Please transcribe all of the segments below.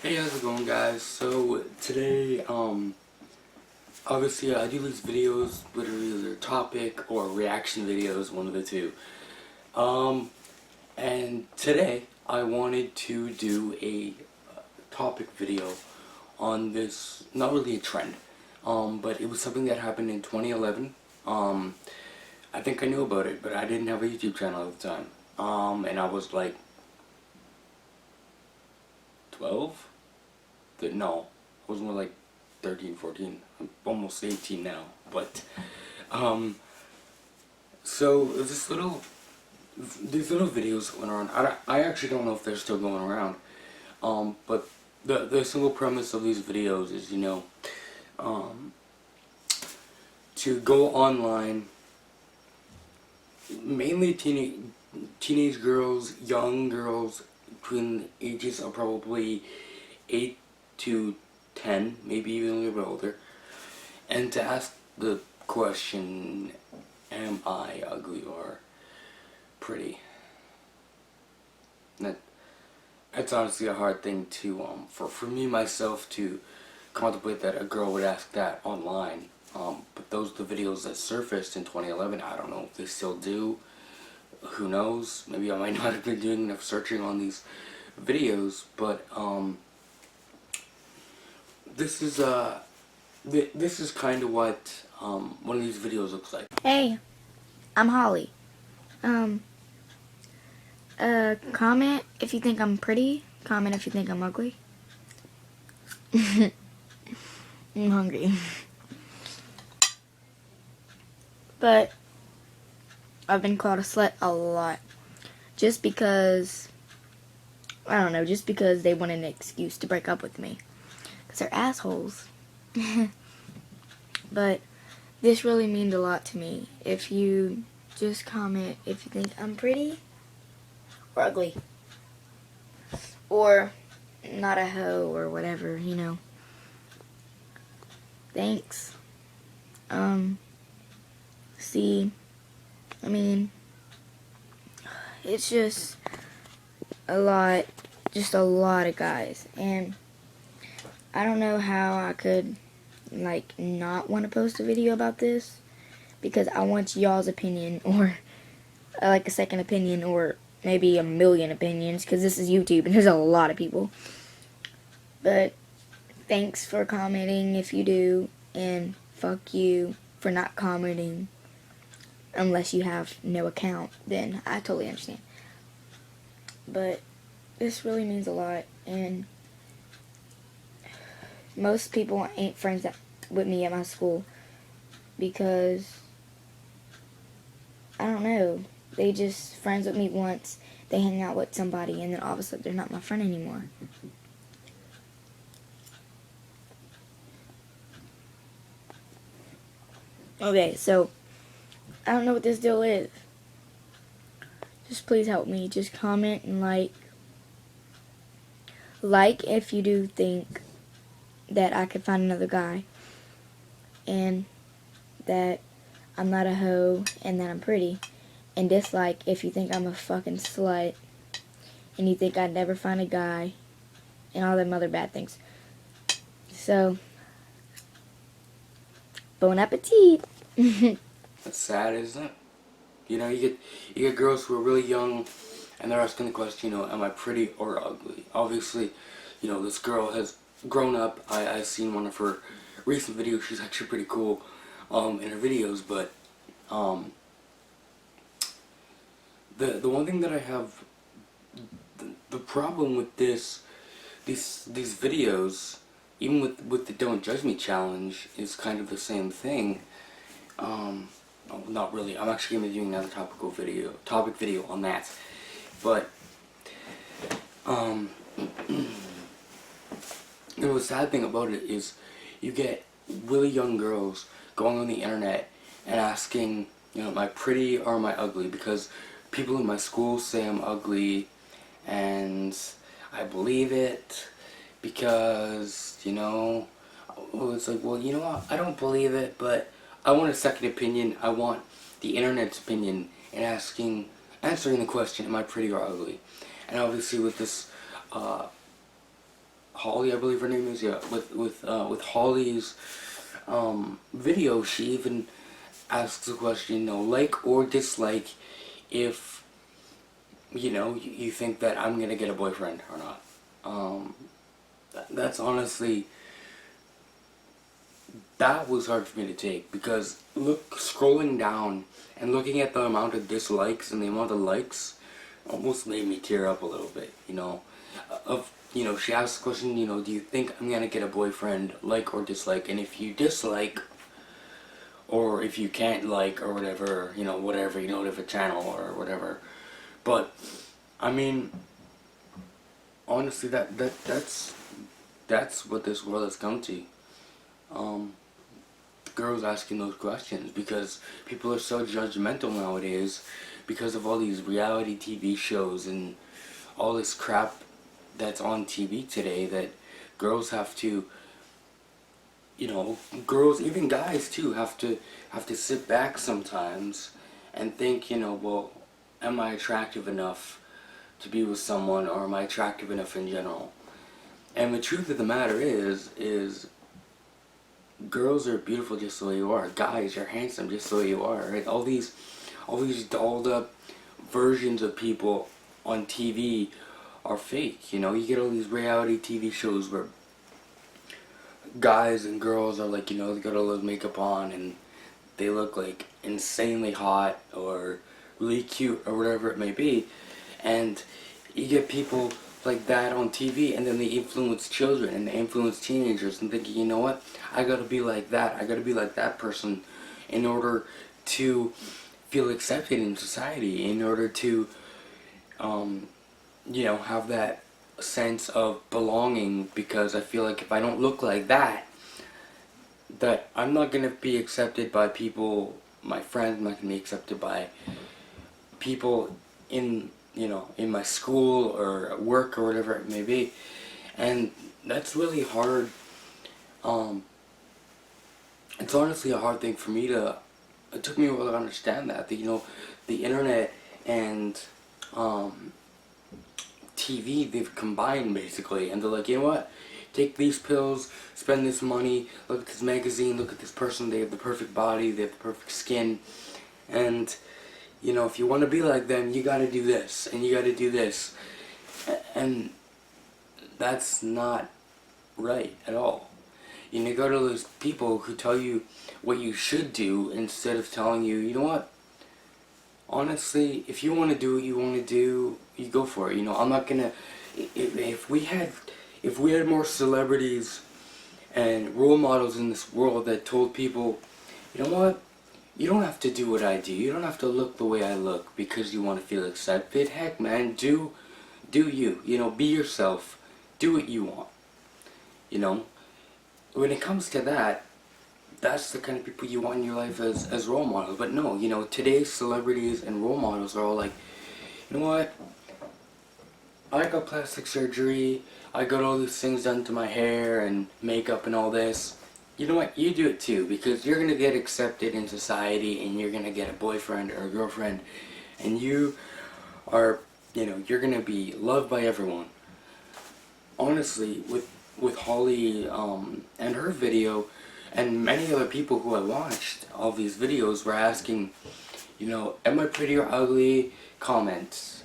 Hey, how's it going, guys? So today, obviously I do these videos, literally either topic or reaction videos, one of the two. And today I wanted to do a topic video on this, not really a trend, but it was something that happened in 2011. I think I knew about it, but I didn't have a YouTube channel at the time. And I was like 12? No, I was more like 13, 14. I'm almost 18 now, but so these little videos that went around. I actually don't know if they're still going around. But the single premise of these videos is, to go online, mainly teenage girls, young girls between the ages of probably 8 to 10, maybe even a little bit older, and to ask the question, am I ugly or pretty? That's honestly a hard thing to, for me myself to contemplate that a girl would ask that online. But those are the videos that surfaced in 2011. I don't know if they still do. Who knows? Maybe I might not have been doing enough searching on these videos, but, this is kind of what one of these videos looks like. Hey, I'm Holly. Comment if you think I'm pretty. Comment if you think I'm ugly. I'm hungry. But I've been called a slut a lot. Just because, I don't know, just because they wanted an excuse to break up with me. Because they're assholes. But this really means a lot to me. If you just comment if you think I'm pretty or ugly. Or not a hoe or whatever, Thanks. See, I mean, it's just a lot of guys. And I don't know how I could, not want to post a video about this. Because I want y'all's opinion, or, a second opinion, or maybe a million opinions. Because this is YouTube, and there's a lot of people. But thanks for commenting if you do. And fuck you for not commenting. Unless you have no account, then I totally understand. But this really means a lot, and most people ain't friends with me at my school because, I don't know, they just friends with me once, they hang out with somebody, and then all of a sudden they're not my friend anymore. Okay, so I don't know what this deal is. Just please help me. Just comment and like. Like if you do think that I could find another guy. And that I'm not a hoe and that I'm pretty. And dislike if you think I'm a fucking slut. And you think I'd never find a guy. And all them other bad things. So, bon appetit. That's sad, isn't it? You get girls who are really young, and they're asking the question, am I pretty or ugly? Obviously, this girl has grown up. I've seen one of her recent videos. She's actually pretty cool, in her videos. But the one thing that I have, the problem with these videos, even with the Don't Judge Me challenge, is kind of the same thing. Oh, not really. I'm actually going to be doing another topic video on that. But, the sad thing about it is you get really young girls going on the internet and asking, am I pretty or am I ugly? Because people in my school say I'm ugly, and I believe it because, it's like, well, you know what? I don't believe it, but I want a second opinion. I want the internet's opinion in answering the question, am I pretty or ugly? And obviously with this Holly, I believe her name is, yeah, with Holly's video, she even asks the question, you know, like or dislike if, you know, you think that I'm gonna get a boyfriend or not. That's honestly, that was hard for me to take, because scrolling down and looking at the amount of dislikes and the amount of likes almost made me tear up a little bit, you know. You know, she asked the question, you know, do you think I'm gonna get a boyfriend, like or dislike? And if you dislike, or if you can't like, or whatever, you know, whatever, you know, whatever channel or whatever. But I mean, honestly, that's what this world has come to. Um, Girls asking those questions because people are so judgmental nowadays because of all these reality TV shows and all this crap that's on TV today, that girls have to, you know, girls, even guys too, have to sit back sometimes and think, you know, well, am I attractive enough to be with someone, or am I attractive enough in general? And the truth of the matter is girls are beautiful just the way you are. Guys, you're handsome just the way you are. Right? All these dolled up versions of people on TV are fake. You know, you get all these reality TV shows where guys and girls are like, you know, they got all this makeup on and they look like insanely hot or really cute or whatever it may be, and you get people like that on TV, and then they influence children and they influence teenagers and thinking, you know what, I gotta be like that, I gotta be like that person in order to feel accepted in society, in order to you know, have that sense of belonging, because I feel like if I don't look like that, that I'm not gonna be accepted by people, my friends, I'm not gonna be accepted by people in, you know, in my school or at work or whatever it may be. And that's really hard. It's honestly a hard thing for me to, it took me a while to understand that you know, the internet and TV, they've combined basically, and they're like, you know what, take these pills, spend this money, look at this magazine, look at this person, they have the perfect body, they have the perfect skin, and you know, if you want to be like them, you gotta do this, and you gotta do this. And that's not right at all. You know, you go to those people who tell you what you should do instead of telling you, you know what, honestly, if you want to do what you want to do, you go for it. You know, I'm not gonna, if we had more celebrities and role models in this world that told people, you know what, you don't have to do what I do. You don't have to look the way I look because you want to feel accepted. Heck, man, do you. You know, be yourself. Do what you want. You know, when it comes to that, that's the kind of people you want in your life as role models. But no, you know, today's celebrities and role models are all like, you know what, I got plastic surgery, I got all these things done to my hair and makeup and all this. You know what, you do it too, because you're gonna get accepted in society and you're gonna get a boyfriend or a girlfriend, and you are, you know, you're gonna be loved by everyone. Honestly, with Holly and her video, and many other people who I watched all these videos were asking, you know, am I pretty or ugly? Comments.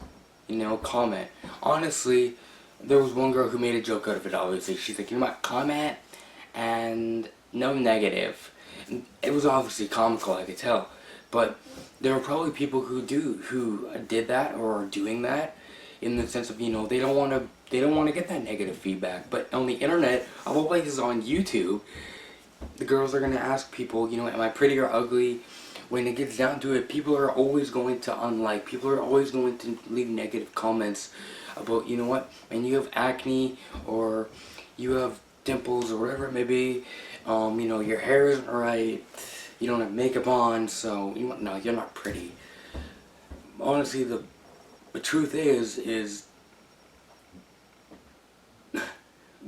You know, comment. Honestly, there was one girl who made a joke out of it, obviously. She's like, you know what, comment and no negative. And it was obviously comical, I could tell. But there are probably people who did that or are doing that in the sense of, you know, they don't want to get that negative feedback. But on the internet, of all places, on YouTube, the girls are going to ask people, you know, am I pretty or ugly? When it gets down to it, people are always going to unlike, people are always going to leave negative comments about, you know what, and you have acne, or you have dimples, or whatever it may be, you know, your hair isn't right, you don't have makeup on, so, you know, no, you're not pretty. Honestly, the truth is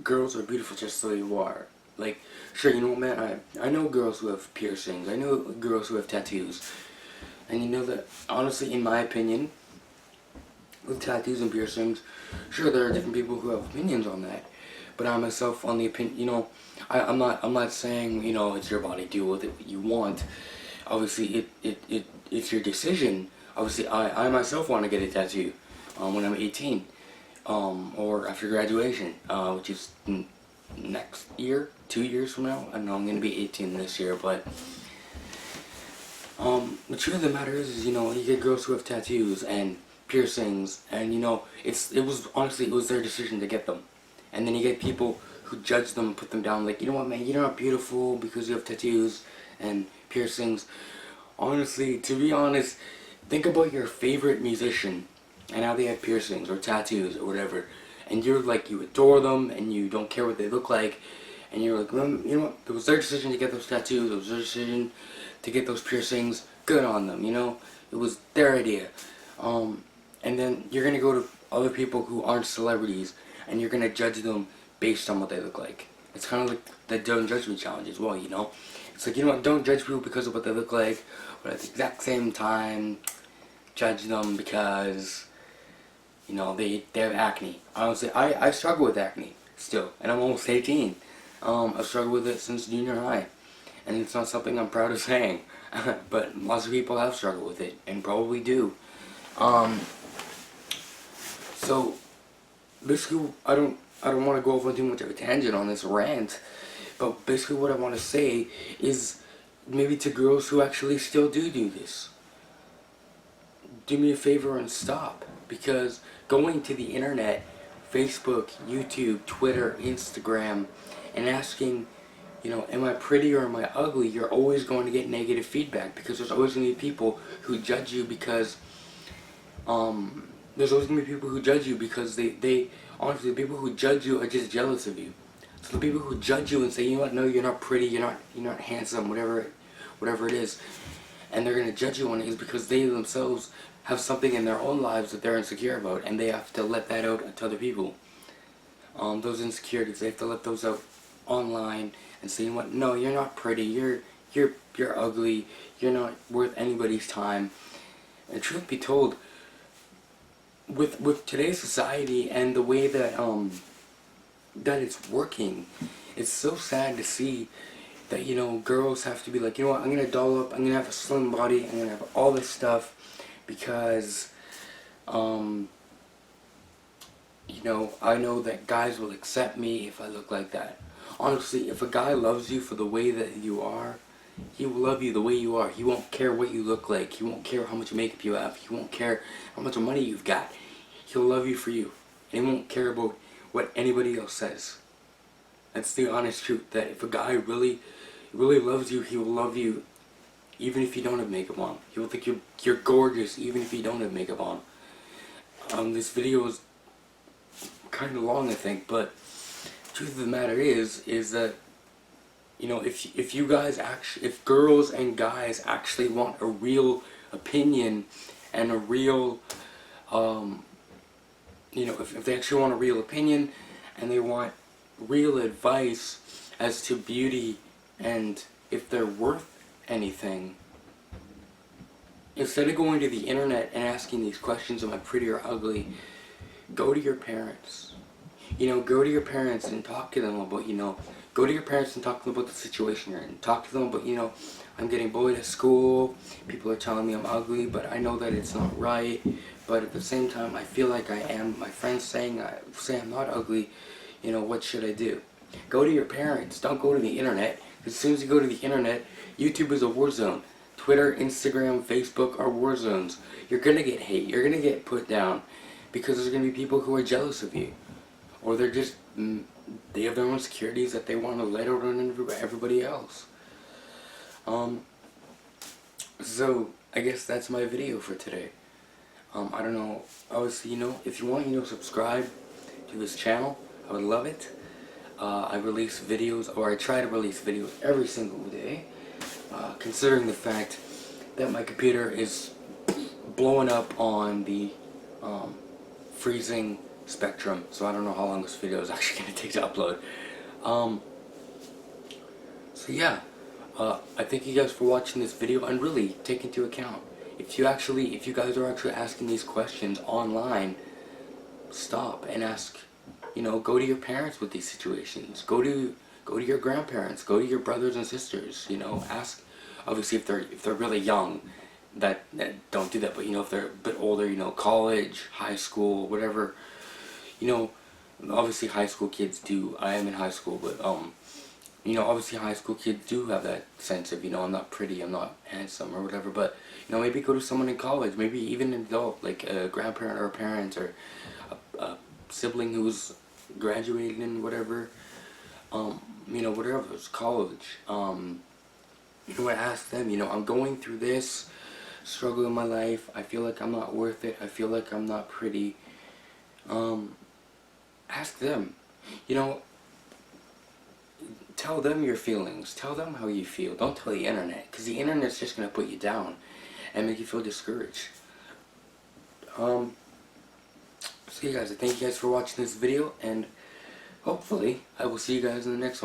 girls are beautiful just the way you are. Like, sure, you know what, man, I know girls who have piercings, I know girls who have tattoos, and you know that, honestly, in my opinion, with tattoos and piercings, sure, there are different people who have opinions on that, but I myself on the opinion, I'm not saying, it's your body, deal with it what you want. Obviously, it's your decision. Obviously, I myself want to get a tattoo when I'm 18, or after graduation, which is next year, 2 years from now. I know I'm going to be 18 this year, but the truth of the matter is, you get girls who have tattoos and piercings, and it was their decision to get them. And then you get people who judge them and put them down, like, you know what, man, you're not beautiful because you have tattoos and piercings. Honestly, to be honest, think about your favorite musician and how they have piercings or tattoos or whatever, and you're like, you adore them and you don't care what they look like, and you're like, well, you know what, it was their decision to get those tattoos, it was their decision to get those piercings, good on them, it was their idea. And then you're gonna go to other people who aren't celebrities and you're gonna judge them based on what they look like. It's kind of like the don't judge me challenge as well, It's like, don't judge people because of what they look like, but at the exact same time, judge them because, they have acne. Honestly, I struggle with acne still, and I'm almost 18. I've struggled with it since junior high, and it's not something I'm proud of saying, but lots of people have struggled with it, and probably do. So, basically, I don't want to go over too much of a tangent on this rant, but basically what I want to say is maybe to girls who actually still do this. Do me a favor and stop, because going to the internet, Facebook, YouTube, Twitter, Instagram, and asking, am I pretty or am I ugly, you're always going to get negative feedback, because there's always going to be people who judge you because, they honestly, the people who judge you are just jealous of you. So the people who judge you and say, you know what, no, you're not pretty, you're not handsome, whatever it is, and they're going to judge you on it, is because they themselves have something in their own lives that they're insecure about, and they have to let that out to other people. Those insecurities, they have to let those out online and say, you know what, no, you're not pretty, you're ugly, you're not worth anybody's time. And truth be told, with today's society and the way that that it's working, it's so sad to see that girls have to be like, you know what, I'm gonna doll up, I'm gonna have a slim body, I'm gonna have all this stuff because I know that guys will accept me if I look like that. Honestly, if a guy loves you for the way that you are, he will love you the way you are. He won't care what you look like. He won't care how much makeup you have. He won't care how much money you've got. He'll love you for you. And he won't care about what anybody else says. That's the honest truth, that if a guy really loves you, he will love you even if you don't have makeup on. He will think you're gorgeous even if you don't have makeup on. This video is kind of long, I think, but truth of the matter is that if girls and guys actually want a real opinion and a real if they actually want a real opinion and they want real advice as to beauty and if they're worth anything, instead of going to the internet and asking these questions, am I pretty or ugly, go to your parents. Go to your parents and talk to them about, go to your parents and talk to them about the situation you're in. Talk to them about, I'm getting bullied at school, people are telling me I'm ugly, but I know that it's not right, but at the same time, I feel like I am. My friends say I'm not ugly, what should I do? Go to your parents, don't go to the internet. As soon as you go to the internet, YouTube is a war zone. Twitter, Instagram, Facebook are war zones. You're gonna get hate, you're gonna get put down, because there's gonna be people who are jealous of you. Or they're just, they have their own insecurities that they want to let out on everybody else. So, I guess that's my video for today. I don't know, obviously, if you want, subscribe to this channel. I would love it. I release videos, or I try to release videos every single day, considering the fact that my computer is blowing up on the freezing spectrum, so I don't know how long this video is actually going to take to upload. So yeah, I thank you guys for watching this video, and really take into account, if you guys are actually asking these questions online, stop and ask you know, go to your parents with these situations. Go to your grandparents. Go to your brothers and sisters. You know, ask. Obviously, if they're really young, that don't do that. But you know, if they're a bit older, you know, college, high school, whatever. You know, obviously high school kids do. I am in high school, but you know, obviously high school kids do have that sense of, you know, I'm not pretty, I'm not handsome or whatever, but, you know, maybe go to someone in college, maybe even an adult, like a grandparent or a parent or a sibling who's graduated in whatever, you know, whatever, it's college, you know, I ask them, you know, I'm going through this struggle in my life, I feel like I'm not worth it, I feel like I'm not pretty, ask them, you know, tell them your feelings. Tell them how you feel. Don't tell the internet, because the internet's just going to put you down and make you feel discouraged. So yeah guys, I thank you guys for watching this video, and hopefully I will see you guys in the next one.